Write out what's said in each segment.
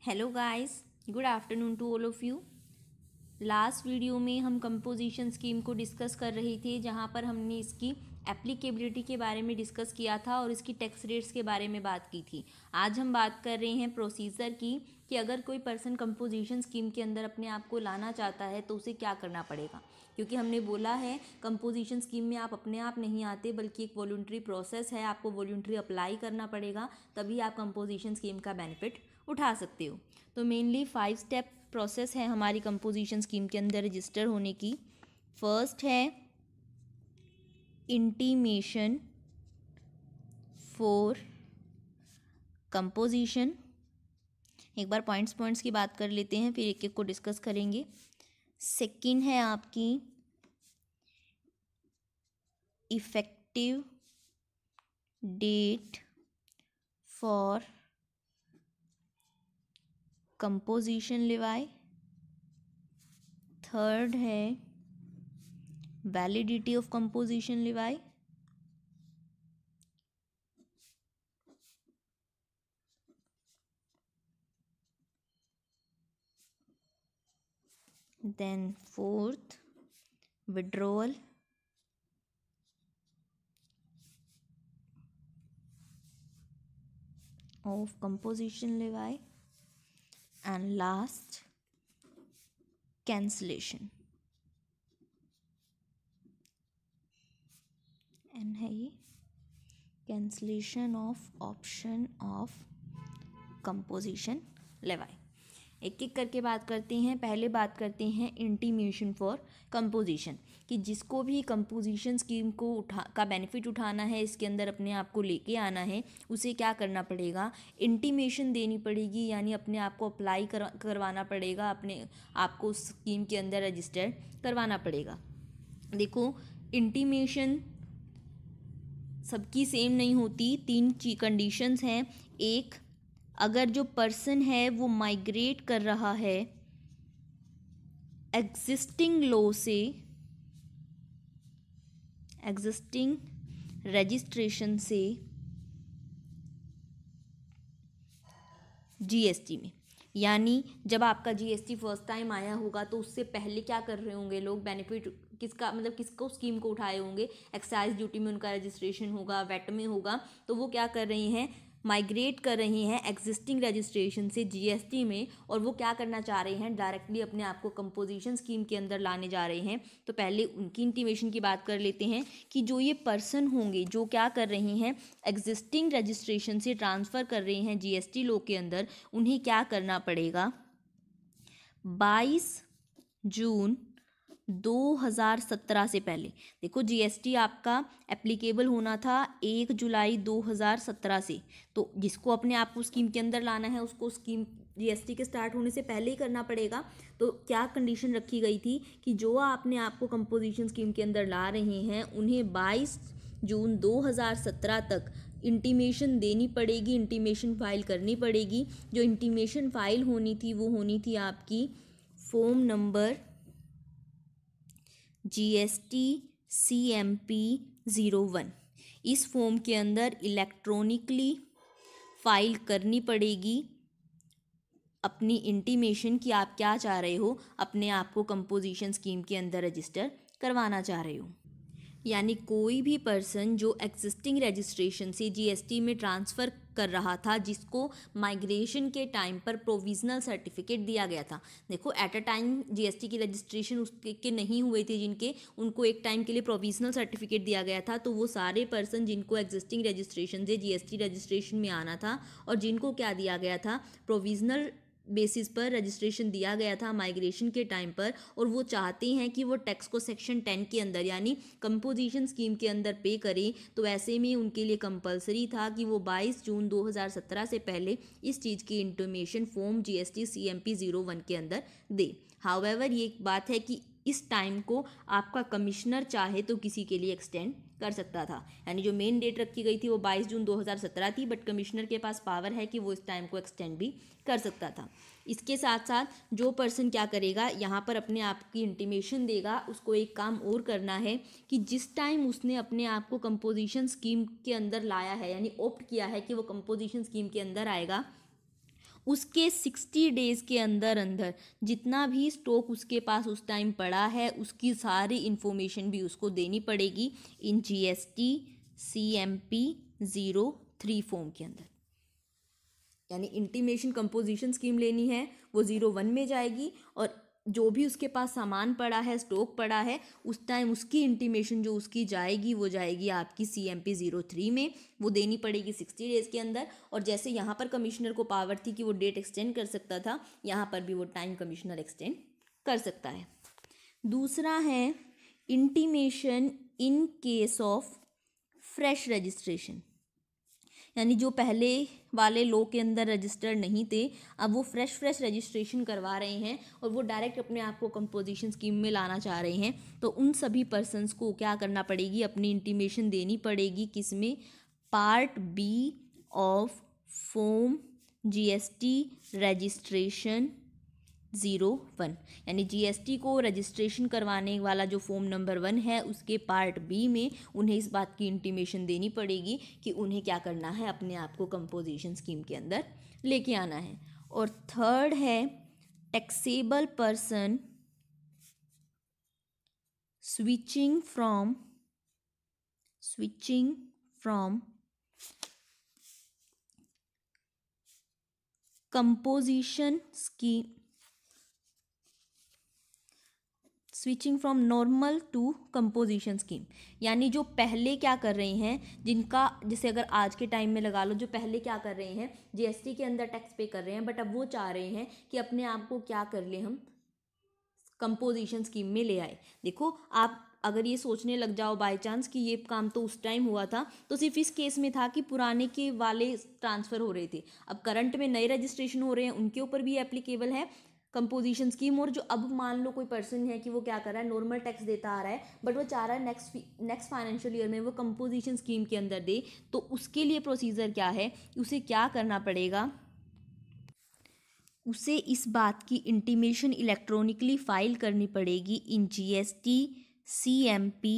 Hello guys, good afternoon to all of you. Last video में हम composition scheme को discuss कर रहे थे, जहां पर हमने इसकी एप्लीकेबिलिटी के बारे में डिस्कस किया था और इसकी टैक्स रेट्स के बारे में बात की थी। आज हम बात कर रहे हैं प्रोसीजर की कि अगर कोई पर्सन कंपोजिशन स्कीम के अंदर अपने आप को लाना चाहता है तो उसे क्या करना पड़ेगा। क्योंकि हमने बोला है कंपोजिशन स्कीम में आप अपने आप नहीं आते, बल्कि एक वॉलंटरी प्रोसेस है, आपको वॉलंटरी अप्लाई करना पड़ेगा, तभी आप कंपोजिशन स्कीम का बेनिफिट उठा सकते हो। तो मेनली 5 स्टेप प्रोसेस है हमारी कंपोजिशन स्कीम के अंदर रजिस्टर होने की। फर्स्ट है इंटीमेशन फॉर कंपोजिशन। एक बार पॉइंट्स की बात कर लेते हैं, फिर एक एक को डिस्कस करेंगे। सेकंड है आपकी effective date for composition levy. Third है validity of composition levy. Then fourth withdrawal of composition levy, and last cancellation। And है ये cancellation of option of composition levy. एक एक करके बात करते हैं। पहले बात करते हैं इंटीमेशन फॉर कंपोजिशन, कि जिसको भी कंपोजिशन स्कीम को का बेनिफिट उठाना है, इसके अंदर अपने आप को लेके आना है, उसे क्या करना पड़ेगा, इंटीमेशन देनी पड़ेगी, यानी अपने आप को अप्लाई करवाना पड़ेगा, अपने आप को उस स्कीम के अंदर रजिस्टर करवाना पड़ेगा। देखो, इंटीमेशन सबकी सेम नहीं होती। 3 कंडीशंस हैं। एक, अगर जो पर्सन है वो माइग्रेट कर रहा है एग्जिस्टिंग लॉ से, एग्जिस्टिंग रजिस्ट्रेशन से जीएसटी में, यानी जब आपका जीएसटी फर्स्ट टाइम आया होगा तो उससे पहले क्या कर रहे होंगे लोग, बेनिफिट किसका, मतलब किसको स्कीम को उठाए होंगे, एक्साइज ड्यूटी में उनका रजिस्ट्रेशन होगा, वैट में होगा, तो वो क्या कर रहे हैं, माइग्रेट कर रहे हैं एग्जिस्टिंग रजिस्ट्रेशन से जीएसटी में, और वो क्या करना चाह रहे हैं, डायरेक्टली अपने आप को कंपोजिशन स्कीम के अंदर लाने जा रहे हैं। तो पहले उनकी इंटीमेशन की बात कर लेते हैं कि जो ये पर्सन होंगे जो क्या कर रहे हैं, एग्जिस्टिंग रजिस्ट्रेशन से ट्रांसफ़र कर रहे हैं जीएसटी लॉ के अंदर, उन्हें क्या करना पड़ेगा, 22 जून 2017 से पहले। देखो, जीएसटी आपका एप्लीकेबल होना था 1 जुलाई 2017 से, तो जिसको अपने आप को स्कीम के अंदर लाना है उसको स्कीम जीएसटी के स्टार्ट होने से पहले ही करना पड़ेगा। तो क्या कंडीशन रखी गई थी कि जो अपने आप को कंपोजिशन स्कीम के अंदर ला रहे हैं उन्हें 22 जून 2017 तक इंटीमेशन देनी पड़ेगी, इंटीमेशन फाइल करनी पड़ेगी। जो इंटीमेशन फाइल होनी थी वो होनी थी आपकी फॉर्म नंबर GST CMP 01। इस फॉर्म के अंदर इलेक्ट्रॉनिकली फाइल करनी पड़ेगी अपनी इंटीमेशन कि आप क्या चाह रहे हो, अपने आप को कंपोजिशन स्कीम के अंदर रजिस्टर करवाना चाह रहे हो। यानी कोई भी पर्सन जो एग्जिस्टिंग रजिस्ट्रेशन से जीएसटी में ट्रांसफ़र कर रहा था, जिसको माइग्रेशन के टाइम पर प्रोविजनल सर्टिफिकेट दिया गया था। देखो, एट अ टाइम जीएसटी की रजिस्ट्रेशन उसके नहीं हुए थे जिनके, उनको एक टाइम के लिए प्रोविजनल सर्टिफिकेट दिया गया था। तो वो सारे पर्सन जिनको एग्जिस्टिंग रजिस्ट्रेशन से जीएसटी रजिस्ट्रेशन में आना था और जिनको क्या दिया गया था, प्रोविजनल बेसिस पर रजिस्ट्रेशन दिया गया था माइग्रेशन के टाइम पर, और वो चाहते हैं कि वो टैक्स को सेक्शन 10 के अंदर यानी कंपोजिशन स्कीम के अंदर पे करें, तो ऐसे में उनके लिए कंपलसरी था कि वो 22 जून 2017 से पहले इस चीज़ की इंटीमेशन फॉर्म GST CMP 01 के अंदर दे। हाउएवर, ये एक बात है कि इस टाइम को आपका कमिश्नर चाहे तो किसी के लिए एक्सटेंड कर सकता था, यानी जो मेन डेट रखी गई थी वो 22 जून 2017 थी, बट कमिश्नर के पास पावर है कि वो इस टाइम को एक्सटेंड भी कर सकता था। इसके साथ साथ जो पर्सन क्या करेगा, यहाँ पर अपने आप की इंटीमेशन देगा, उसको एक काम और करना है कि जिस टाइम उसने अपने आप को कंपोजिशन स्कीम के अंदर लाया है, यानी ऑप्ट किया है कि वो कंपोजिशन स्कीम के अंदर आएगा, उसके 60 डेज़ के अंदर अंदर जितना भी स्टॉक उसके पास उस टाइम पड़ा है उसकी सारी इन्फॉर्मेशन भी उसको देनी पड़ेगी इन GST CMP 03 फॉर्म के अंदर। यानी इंटीमेशन कंपोजिशन स्कीम लेनी है वो 01 में जाएगी, और जो भी उसके पास सामान पड़ा है, स्टॉक पड़ा है, उस टाइम उसकी इंटीमेशन जो उसकी जाएगी वो जाएगी आपकी CMP 03 में, वो देनी पड़ेगी 60 डेज़ के अंदर। और जैसे यहाँ पर कमिश्नर को पावर थी कि वो डेट एक्सटेंड कर सकता था, यहाँ पर भी वो टाइम कमिश्नर एक्सटेंड कर सकता है। दूसरा है intimation in case of fresh registration, यानी जो पहले वाले लॉ के अंदर रजिस्टर्ड नहीं थे, अब वो फ्रेश रजिस्ट्रेशन करवा रहे हैं और वो डायरेक्ट अपने आप को कंपोजिशन स्कीम में लाना चाह रहे हैं, तो उन सभी पर्सन्स को क्या करना पड़ेगी, अपनी इंटीमेशन देनी पड़ेगी किसमें, part B of form GST registration 01, यानी GST को रजिस्ट्रेशन करवाने वाला जो फॉर्म नंबर 1 है उसके पार्ट बी में उन्हें इस बात की इंटीमेशन देनी पड़ेगी कि उन्हें क्या करना है, अपने आप को कंपोजिशन स्कीम के अंदर लेके आना है। और थर्ड है taxable person switching from composition scheme, switching from normal to composition scheme, यानी जो पहले क्या कर रहे हैं, जिनका जैसे अगर आज के टाइम में लगा लो, जो पहले क्या कर रहे हैं GST के अंदर टैक्स पे कर रहे हैं, बट अब वो चाह रहे हैं कि अपने आप को क्या कर ले, हम कंपोजिशन स्कीम में ले आए। देखो आप अगर ये सोचने लग जाओ बाय चांस कि ये काम तो उस टाइम हुआ था, तो सिर्फ इस केस में था कि पुराने के वाले ट्रांसफ़र हो रहे थे, अब करंट में नए रजिस्ट्रेशन हो रहे हैं, उनके ऊपर भी एप्लीकेबल है कंपोजिशन स्कीम। और जो अब मान लो कोई पर्सन है कि वो क्या कर रहा है, नॉर्मल टैक्स देता आ रहा है, बट वो चाह रहा है नेक्स्ट फाइनेंशियल ईयर में वो कंपोजिशन स्कीम के अंदर दे, तो उसके लिए प्रोसीजर क्या है, उसे क्या करना पड़ेगा, उसे इस बात की इंटीमेशन इलेक्ट्रॉनिकली फाइल करनी पड़ेगी इन GST CMP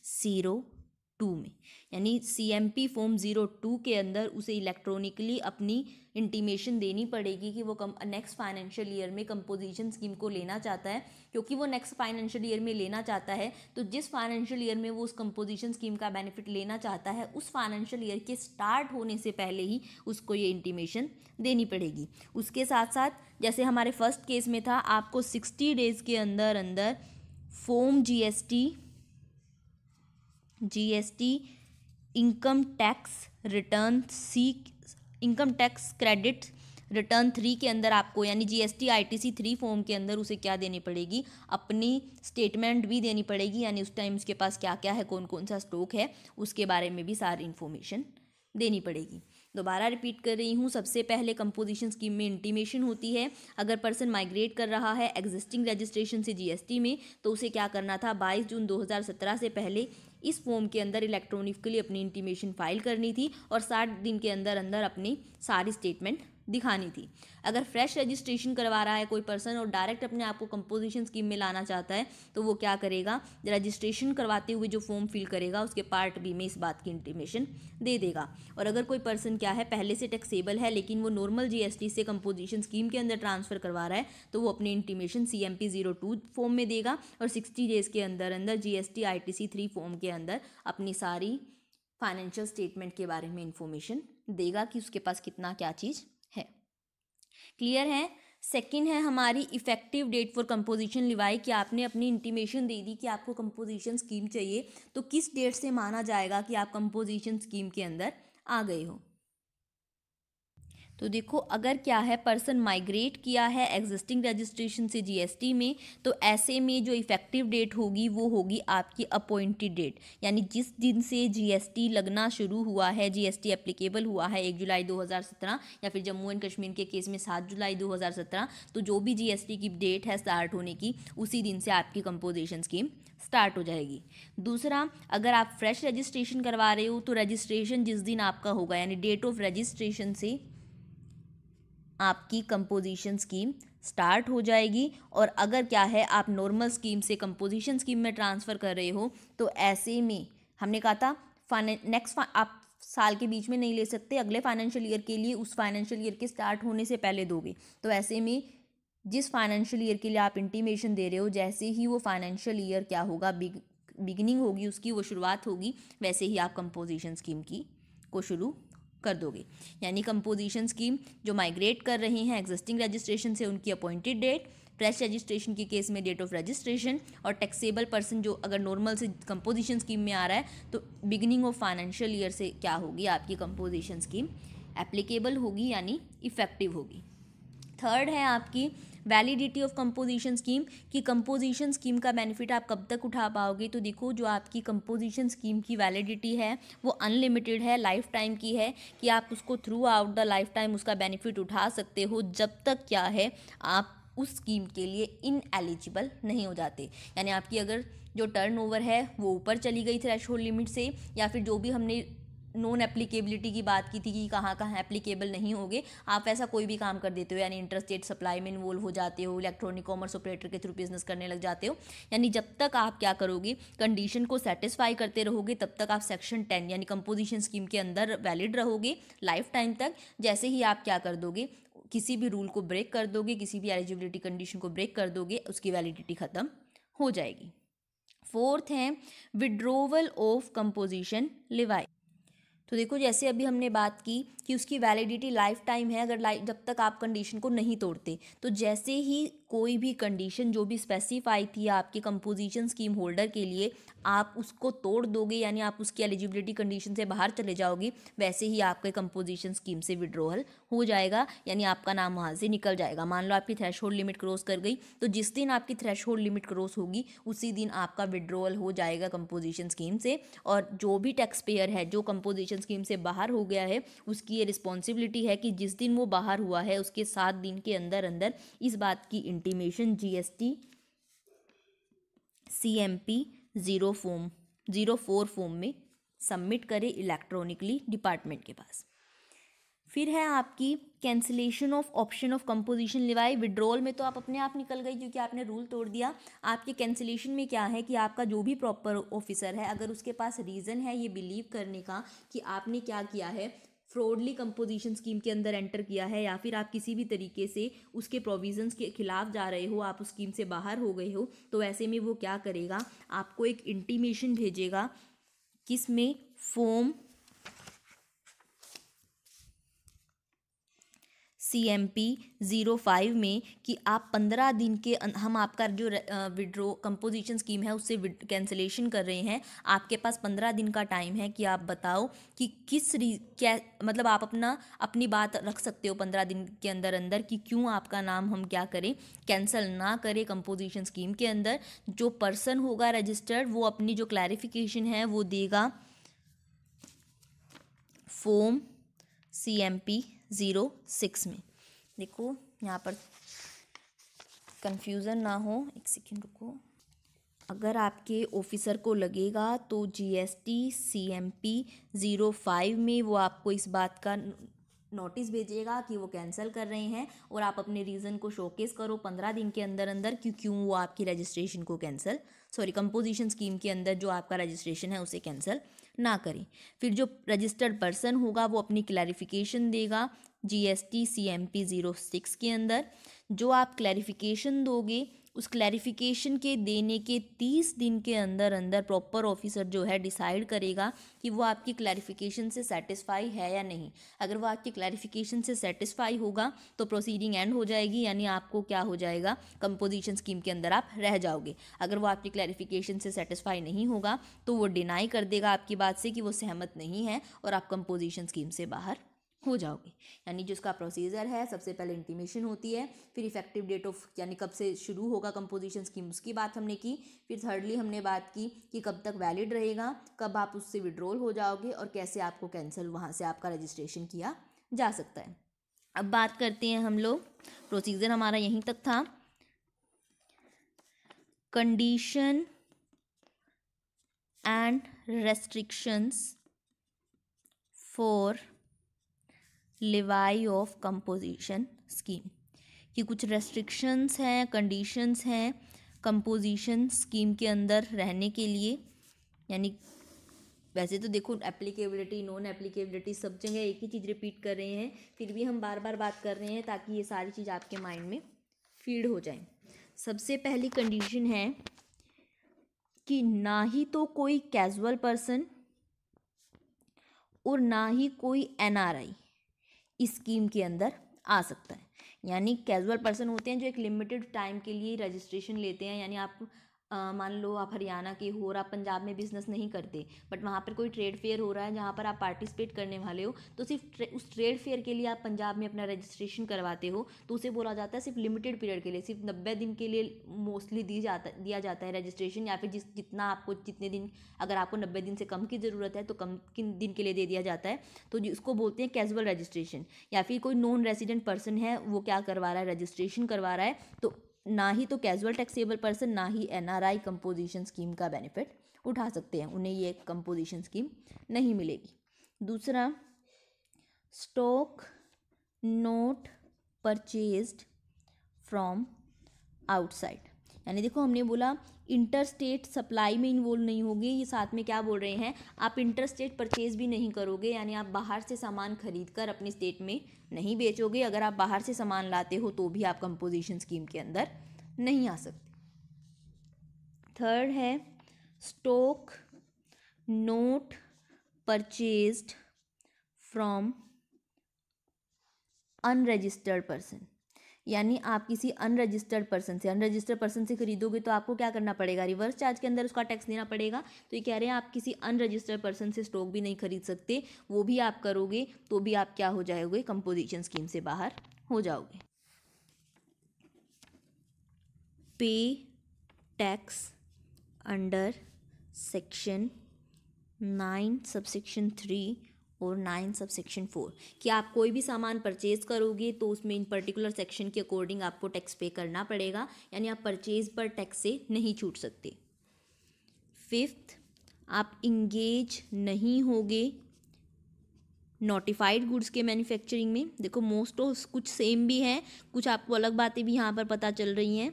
02 में, यानी CMP फॉर्म 02 के अंदर उसे इलेक्ट्रॉनिकली अपनी इंटीमेशन देनी पड़ेगी कि वो नेक्स्ट फाइनेंशियल ईयर में कंपोजिशन स्कीम को लेना चाहता है। क्योंकि वो नेक्स्ट फाइनेंशियल ईयर में लेना चाहता है, तो जिस फाइनेंशियल ईयर में वो उस कंपोजिशन स्कीम का बेनिफिट लेना चाहता है, उस फाइनेंशियल ईयर के स्टार्ट होने से पहले ही उसको ये इंटीमेशन देनी पड़ेगी। उसके साथ साथ जैसे हमारे फर्स्ट केस में था, आपको 60 डेज़ के अंदर अंदर form GST income tax return income tax credit return 3 के अंदर आपको, यानी GST ITC 3 फॉर्म के अंदर उसे क्या देनी पड़ेगी, अपनी स्टेटमेंट भी देनी पड़ेगी, यानी उस टाइम उसके पास क्या क्या है, कौन कौन सा स्टॉक है, उसके बारे में भी सारी इन्फॉर्मेशन देनी पड़ेगी। दोबारा रिपीट कर रही हूँ, सबसे पहले कंपोजिशन स्कीम में इंटीमेशन होती है। अगर पर्सन माइग्रेट कर रहा है एग्जिस्टिंग रजिस्ट्रेशन से GST में, तो उसे क्या करना था, 22 जून 2017 से पहले इस फॉर्म के अंदर इलेक्ट्रॉनिकली अपनी इंटीमेशन फाइल करनी थी और 60 दिन के अंदर अंदर अपनी सारी स्टेटमेंट दिखानी थी। अगर फ्रेश रजिस्ट्रेशन करवा रहा है कोई पर्सन और डायरेक्ट अपने आप को कंपोजिशन स्कीम में लाना चाहता है, तो वो क्या करेगा, रजिस्ट्रेशन करवाते हुए जो फॉर्म फिल करेगा उसके पार्ट बी में इस बात की इंटीमेशन दे देगा। और अगर कोई पर्सन क्या है, पहले से टैक्सेबल है लेकिन वो नॉर्मल GST से कंपोजिशन स्कीम के अंदर ट्रांसफ़र करवा रहा है, तो वो अपनी इंटीमेशन CMP 02 फॉर्म में देगा और 60 डेज़ के अंदर अंदर GST ITC 3 फॉर्म के अंदर अपनी सारी फाइनेंशियल स्टेटमेंट के बारे में इंफॉर्मेशन देगा कि उसके पास कितना क्या चीज़ है। क्लियर है। सेकंड है हमारी effective date for composition levy, कि आपने अपनी इंटीमेशन दे दी कि आपको कंपोजिशन स्कीम चाहिए, तो किस डेट से माना जाएगा कि आप कंपोजिशन स्कीम के अंदर आ गए हो। तो देखो, अगर क्या है, पर्सन माइग्रेट किया है एग्जिस्टिंग रजिस्ट्रेशन से GST में, तो ऐसे में जो इफेक्टिव डेट होगी वो होगी आपकी अपॉइंटेड डेट, यानी जिस दिन से GST लगना शुरू हुआ है, GST एप्लीकेबल हुआ है 1 जुलाई 2017, या फिर जम्मू एंड कश्मीर के केस में 7 जुलाई 2017, तो जो भी GST की डेट है स्टार्ट होने की, उसी दिन से आपकी कंपोजिशन स्कीम स्टार्ट हो जाएगी। दूसरा, अगर आप फ्रेश रजिस्ट्रेशन करवा रहे हो, तो रजिस्ट्रेशन जिस दिन आपका होगा, यानी डेट ऑफ रजिस्ट्रेशन से आपकी कंपोजिशन स्कीम स्टार्ट हो जाएगी। और अगर क्या है, आप नॉर्मल स्कीम से कंपोजिशन स्कीम में ट्रांसफ़र कर रहे हो, तो ऐसे में हमने कहा था आप साल के बीच में नहीं ले सकते, अगले फाइनेंशियल ईयर के लिए उस फाइनेंशियल ईयर के स्टार्ट होने से पहले दोगे। तो ऐसे में जिस फाइनेंशियल ईयर के लिए आप इंटीमेशन दे रहे हो, जैसे ही वो फाइनेंशियल ईयर क्या होगा, बिगिनिंग होगी उसकी, वो शुरुआत होगी, वैसे ही आप कंपोजिशन स्कीम को शुरू कर दोगे। यानी कंपोजिशन स्कीम जो माइग्रेट कर रहे हैं एग्जिस्टिंग रजिस्ट्रेशन से, उनकी अपॉइंटेड डेट, फ्रेश रजिस्ट्रेशन के केस में डेट ऑफ रजिस्ट्रेशन, और टैक्सेबल पर्सन जो अगर नॉर्मल से कंपोजिशन स्कीम में आ रहा है तो बिगिनिंग ऑफ फाइनेंशियल ईयर से क्या होगी आपकी कंपोजिशन स्कीम एप्लीकेबल होगी, यानी इफेक्टिव होगी। थर्ड है आपकी वैलिडिटी ऑफ कंपोजिशन स्कीम, कि कंपोजिशन स्कीम का बेनिफिट आप कब तक उठा पाओगे। तो देखो, जो आपकी कंपोजिशन स्कीम की वैलिडिटी है वो अनलिमिटेड है, लाइफ टाइम की है, कि आप उसको through out the life time उसका बेनिफिट उठा सकते हो, जब तक क्या है आप उस स्कीम के लिए इनएलिजिबल नहीं हो जाते। यानी आपकी अगर जो टर्नओवर है वो ऊपर चली गई थ्रेशोल्ड लिमिट से, या फिर जो भी हमने नॉन एप्लीकेबिलिटी की बात की थी कि कहाँ कहाँ एप्लीकेबल नहीं होगे, आप ऐसा कोई भी काम कर देते हो, यानी इंटरस्टेट सप्लाई में इन्वॉल्व हो जाते हो, इलेक्ट्रॉनिक कॉमर्स ऑपरेटर के थ्रू बिजनेस करने लग जाते हो, यानी जब तक आप क्या करोगे कंडीशन को सेटिस्फाई करते रहोगे तब तक आप सेक्शन 10 यानी कंपोजिशन स्कीम के अंदर वैलिड रहोगे लाइफ टाइम तक। जैसे ही आप क्या कर दोगे, किसी भी रूल को ब्रेक कर दोगे, किसी भी एलिजिबिलिटी कंडीशन को ब्रेक कर दोगे, उसकी वैलिडिटी ख़त्म हो जाएगी। फोर्थ है विड्रोवल ऑफ कंपोजिशन लिवाई। तो देखो, जैसे अभी हमने बात की कि उसकी वैलिडिटी लाइफ टाइम है, अगर जब तक आप कंडीशन को नहीं तोड़ते। तो जैसे ही कोई भी कंडीशन जो भी स्पेसिफाई थी आपके कंपोजिशन स्कीम होल्डर के लिए, आप उसको तोड़ दोगे, यानी आप उसकी एलिजिबिलिटी कंडीशन से बाहर चले जाओगे, वैसे ही आपके कंपोजिशन स्कीम से विड्रॉवल हो जाएगा, यानी आपका नाम वहाँ से निकल जाएगा। मान लो आपकी थ्रेशोल्ड लिमिट क्रॉस कर गई, तो जिस दिन आपकी थ्रेशोल्ड लिमिट क्रॉस होगी उसी दिन आपका विड्रॉवल हो जाएगा कंपोजिशन स्कीम से। और जो भी टैक्स पेयर है जो कंपोजिशन स्कीम से बाहर हो गया है, उसकी ये रिस्पॉन्सिबिलिटी है कि जिस दिन वो बाहर हुआ है उसके 7 दिन के अंदर अंदर इस बात की इंटीमेशन GST CMP 04 फॉर्म में सबमिट करे इलेक्ट्रॉनिकली डिपार्टमेंट के पास। फिर है आपकी cancellation of option of composition Levi. Withdrawal में तो आप अपने आप निकल गई क्योंकि आपने रूल तोड़ दिया। आपके कैंसिलेशन में क्या है कि आपका जो भी प्रॉपर ऑफिसर है, अगर उसके पास रीज़न है ये बिलीव करने का कि आपने क्या किया है, फ्रॉडली कंपोजिशन स्कीम के अंदर एंटर किया है, या फिर आप किसी भी तरीके से उसके प्रोविजंस के खिलाफ जा रहे हो, आप उस स्कीम से बाहर हो गए हो, तो ऐसे में वो क्या करेगा, आपको एक इंटीमेशन भेजेगा, किसमें, फॉर्म CMP 05 में, कि आप 15 दिन के हम आपका जो विड्रॉ कंपोजिशन स्कीम है उससे कैंसिलेशन कर रहे हैं, आपके पास 15 दिन का टाइम है कि आप बताओ कि क्या मतलब आप अपनी बात रख सकते हो 15 दिन के अंदर अंदर कि क्यों आपका नाम हम क्या करें, कैंसिल ना करें कंपोजिशन स्कीम के अंदर। जो पर्सन होगा रजिस्टर्ड वो अपनी जो क्लैरिफिकेशन है वो देगा फॉर्म CMP 06 में। देखो यहाँ पर कंफ्यूजन ना हो, एक सेकेंड रुको। अगर आपके ऑफिसर को लगेगा तो GST CMP 05 में वो आपको इस बात का नोटिस भेजेगा कि वो कैंसिल कर रहे हैं, और आप अपने रीज़न को शोकेस करो 15 दिन के अंदर अंदर कि क्यों वो आपकी रजिस्ट्रेशन को कंपोजिशन स्कीम के अंदर जो आपका रजिस्ट्रेशन है उसे कैंसिल ना करें। फिर जो रजिस्टर्ड पर्सन होगा वो अपनी क्लैरिफिकेशन देगा GST CMP 06 के अंदर। जो आप क्लैरिफिकेशन दोगे उस क्लैरिफिकेशन के देने के 30 दिन के अंदर अंदर प्रॉपर ऑफिसर जो है डिसाइड करेगा कि वो आपकी क्लैरिफिकेशन से सेटिस्फाई है या नहीं। अगर वो आपकी क्लैरिफिकेशन से सेटिस्फाई होगा तो प्रोसीडिंग एंड हो जाएगी, यानी आपको क्या हो जाएगा, कंपोजिशन स्कीम के अंदर आप रह जाओगे। अगर वो आपकी क्लैरिफिकेशन से सेटिस्फाई नहीं होगा तो वो डिनाई कर देगा आपकी बात से कि वो सहमत नहीं है, और आप कंपोजिशन स्कीम से बाहर हो जाओगे। यानी जिसका प्रोसीजर है, सबसे पहले इंटीमेशन होती है, फिर इफेक्टिव डेट ऑफ यानी कब से शुरू होगा कंपोजिशन स्कीम उसकी बात हमने की, फिर थर्डली हमने बात की कि कब तक वैलिड रहेगा, कब आप उससे विड्रॉल हो जाओगे, और कैसे आपको कैंसिल वहाँ से आपका रजिस्ट्रेशन किया जा सकता है। अब बात करते हैं हम लोग, प्रोसीजर हमारा यहीं तक था। Condition and restrictions for Levi of composition scheme, कि कुछ रेस्ट्रिक्शंस हैं, कंडीशंस हैं कंपोजिशन स्कीम के अंदर रहने के लिए, यानी वैसे तो देखो एप्लीकेबिलिटी नॉन एप्लीकेबिलिटी सब जगह एक ही चीज़ रिपीट कर रहे हैं, फिर भी हम बार बार बात कर रहे हैं ताकि ये सारी चीज़ आपके माइंड में फीड हो जाए। सबसे पहली कंडीशन है कि ना ही तो कोई कैजुअल पर्सन और ना ही कोई एनआरआई इस स्कीम के अंदर आ सकता है। यानी कैजुअल पर्सन होते हैं जो एक लिमिटेड टाइम के लिए रजिस्ट्रेशन लेते हैं, यानी आप मान लो आप हरियाणा के हो और आप पंजाब में बिजनेस नहीं करते, बट वहाँ पर कोई ट्रेड फेयर हो रहा है जहाँ पर आप पार्टिसिपेट करने वाले हो, तो सिर्फ उस ट्रेड फेयर के लिए आप पंजाब में अपना रजिस्ट्रेशन करवाते हो, तो उसे बोला जाता है सिर्फ लिमिटेड पीरियड के लिए, सिर्फ 90 दिन के लिए मोस्टली दिया जाता है रजिस्ट्रेशन, या फिर जितने दिन, अगर आपको 90 दिन से कम की ज़रूरत है तो कम किन दिन के लिए दे दिया जाता है, तो जिसको बोलते हैं कैजुअल रजिस्ट्रेशन। या फिर कोई नॉन रेजिडेंट पर्सन है, वो क्या करवा रहा है, रजिस्ट्रेशन करवा रहा है, तो ना ही तो कैजुअल टैक्सेबल पर्सन ना ही एनआरआई कंपोजिशन स्कीम का बेनिफिट उठा सकते हैं, उन्हें ये कंपोजिशन स्कीम नहीं मिलेगी। दूसरा, stock not purchased from outside, यानी देखो हमने बोला इंटर स्टेट सप्लाई में इन्वॉल्व नहीं होगे, ये साथ में क्या बोल रहे हैं, आप इंटर स्टेट परचेज भी नहीं करोगे, यानी आप बाहर से सामान खरीद कर अपने स्टेट में नहीं बेचोगे। अगर आप बाहर से सामान लाते हो तो भी आप कंपोजिशन स्कीम के अंदर नहीं आ सकते। थर्ड है stock not purchased from unregistered person, यानी आप किसी अनरजिस्टर्ड पर्सन से खरीदोगे तो आपको क्या करना पड़ेगा, रिवर्स चार्ज के अंदर उसका टैक्स देना पड़ेगा। तो ये कह रहे हैं आप किसी अनरजिस्टर्ड पर्सन से स्टॉक भी नहीं खरीद सकते, वो भी आप करोगे तो भी आप क्या हो जाओगे, कंपोजिशन स्कीम से बाहर हो जाओगे। पे टैक्स अंडर सेक्शन 9 सबसेक्शन 3 और 9 सबसेक्शन 4, कि आप कोई भी सामान परचेज करोगे तो उसमें इन पर्टिकुलर सेक्शन के अकॉर्डिंग आपको टैक्स पे करना पड़ेगा, यानी आप परचेज पर टैक्स से नहीं छूट सकते। फिफ्थ, आप इंगेज नहीं होगे नोटिफाइड गुड्स के मैन्युफैक्चरिंग में। देखो मोस्ट ऑफ कुछ सेम भी हैं, कुछ आपको अलग बातें भी यहाँ पर पता चल रही हैं,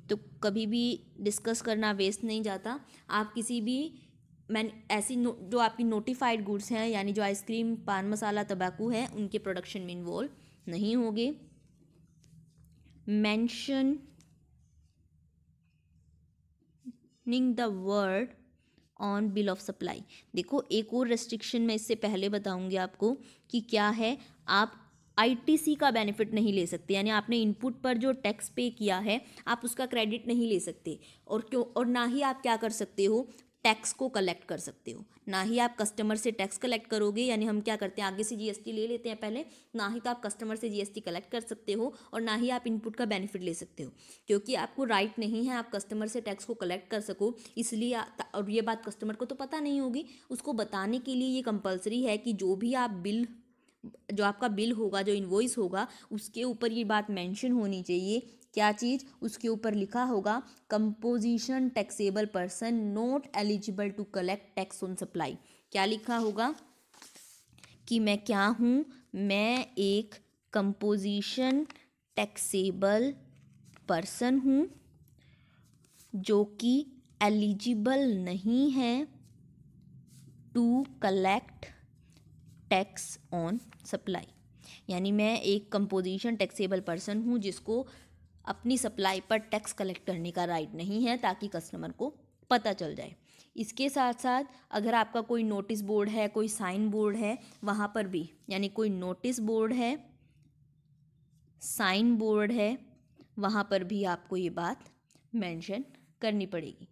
तो कभी भी डिस्कस करना वेस्ट नहीं जाता। आप किसी भी ऐसी जो आपकी नोटिफाइड गुड्स हैं, यानी जो आइसक्रीम, पान मसाला, तंबाकू है, उनके प्रोडक्शन में इन्वॉल्व नहीं होगे। Mentioning the word on bill of supply. देखो एक और रेस्ट्रिक्शन मैं इससे पहले बताऊंगी आपको कि क्या है, आप आईटीसी का बेनिफिट नहीं ले सकते, यानी आपने इनपुट पर जो टैक्स पे किया है आप उसका क्रेडिट नहीं ले सकते, और ना ही आप क्या कर सकते हो, टैक्स को कलेक्ट कर सकते हो, ना ही आप कस्टमर से टैक्स कलेक्ट करोगे, यानी हम क्या करते हैं आगे से जीएसटी ले लेते हैं पहले, ना ही तो आप कस्टमर से जीएसटी कलेक्ट कर सकते हो, और ना ही आप इनपुट का बेनिफिट ले सकते हो, क्योंकि आपको राइट नहीं है आप कस्टमर से टैक्स को कलेक्ट कर सको। इसलिए और ये बात कस्टमर को तो पता नहीं होगी, उसको बताने के लिए ये कंपलसरी है कि जो आपका बिल होगा, जो इनवॉइस होगा, उसके ऊपर ये बात मेंशन होनी चाहिए। क्या चीज़, उसके ऊपर लिखा होगा composition taxable person not eligible to collect tax on supply. क्या लिखा होगा कि मैं क्या हूँ, मैं एक कंपोजिशन टैक्सेबल पर्सन हूँ जो कि एलिजिबल नहीं है to collect tax on supply, यानी मैं एक कंपोजिशन टैक्सेबल पर्सन हूँ जिसको अपनी सप्लाई पर टैक्स कलेक्ट करने का राइट नहीं है, ताकि कस्टमर को पता चल जाए। इसके साथ साथ अगर आपका कोई नोटिस बोर्ड है, कोई साइन बोर्ड है, वहाँ पर भी, यानी कोई नोटिस बोर्ड है, साइन बोर्ड है, वहाँ पर भी आपको ये बात मेंशन करनी पड़ेगी।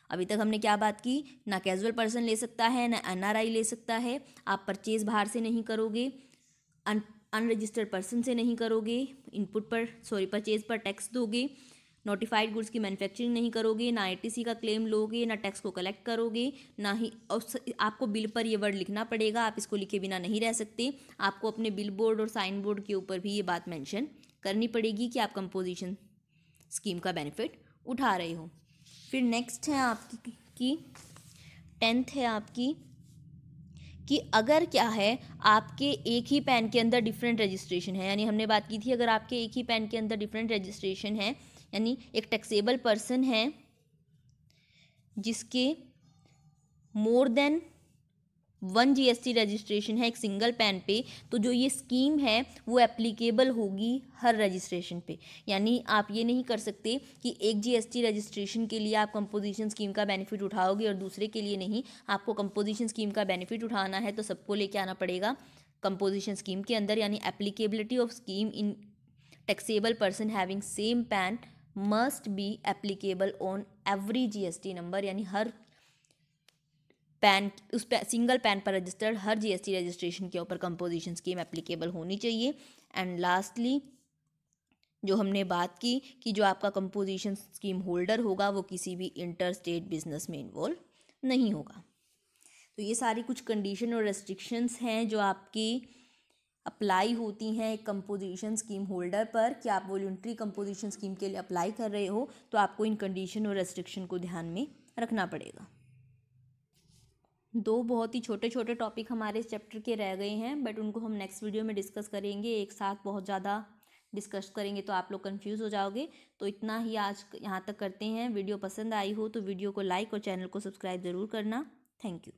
अभी तक हमने क्या बात की, ना कैजुअल पर्सन ले सकता है, ना एनआरआई ले सकता है, आप परचेज बाहर से नहीं करोगे, अनरजिस्टर्ड पर्सन से नहीं करोगे, परचेज पर टैक्स दोगे, नोटिफाइड गुड्स की मैन्युफैक्चरिंग नहीं करोगे, ना आईटीसी का क्लेम लोगे, ना टैक्स को कलेक्ट करोगे, ना ही आपको बिल पर ये वर्ड लिखना पड़ेगा, आप इसको लिखे बिना नहीं रह सकते। आपको अपने बिल बोर्ड और साइन बोर्ड के ऊपर भी ये बात मेंशन करनी पड़ेगी कि आप कंपोजिशन स्कीम का बेनिफिट उठा रहे हो। फिर नेक्स्ट है आपकी 10th है आपकी कि अगर क्या है आपके एक ही पैन के अंदर डिफरेंट रजिस्ट्रेशन है, यानी हमने बात की थी अगर आपके एक ही पैन के अंदर डिफरेंट रजिस्ट्रेशन है, यानी एक टैक्सेबल पर्सन है जिसके मोर देन 1 जीएसटी रजिस्ट्रेशन है एक सिंगल पैन पे, तो जो ये स्कीम है वो एप्लीकेबल होगी हर रजिस्ट्रेशन पे। यानी आप ये नहीं कर सकते कि एक जीएसटी रजिस्ट्रेशन के लिए आप कंपोजिशन स्कीम का बेनिफिट उठाओगे और दूसरे के लिए नहीं। आपको कंपोजिशन स्कीम का बेनिफिट उठाना है तो सबको लेके आना पड़ेगा कंपोजिशन स्कीम के अंदर। यानी applicability of scheme in taxable person having same pan must be applicable on every GST number. यानी हर पैन, उस सिंगल पैन पर रजिस्टर्ड हर जीएसटी रजिस्ट्रेशन के ऊपर कंपोजिशन स्कीम एप्लीकेबल होनी चाहिए। एंड लास्टली जो हमने बात की कि जो आपका कंपोजिशन स्कीम होल्डर होगा वो किसी भी इंटर स्टेट बिजनेस में इन्वॉल्व नहीं होगा। तो ये सारी कुछ कंडीशन और रेस्ट्रिक्शंस हैं जो आपकी अप्लाई होती हैं एक कंपोजिशन स्कीम होल्डर पर कि आप वॉलंटरी कंपोजिशन स्कीम के लिए अप्लाई कर रहे हो, तो आपको इन कंडीशन और रेस्ट्रिक्शन को ध्यान में रखना पड़ेगा। दो बहुत ही छोटे छोटे टॉपिक हमारे इस चैप्टर के रह गए हैं, बट उनको हम नेक्स्ट वीडियो में डिस्कस करेंगे। एक साथ बहुत ज़्यादा डिस्कस करेंगे तो आप लोग कंफ्यूज हो जाओगे। तो इतना ही आज यहाँ तक करते हैं। वीडियो पसंद आई हो तो वीडियो को लाइक और चैनल को सब्सक्राइब ज़रूर करना। Thank you.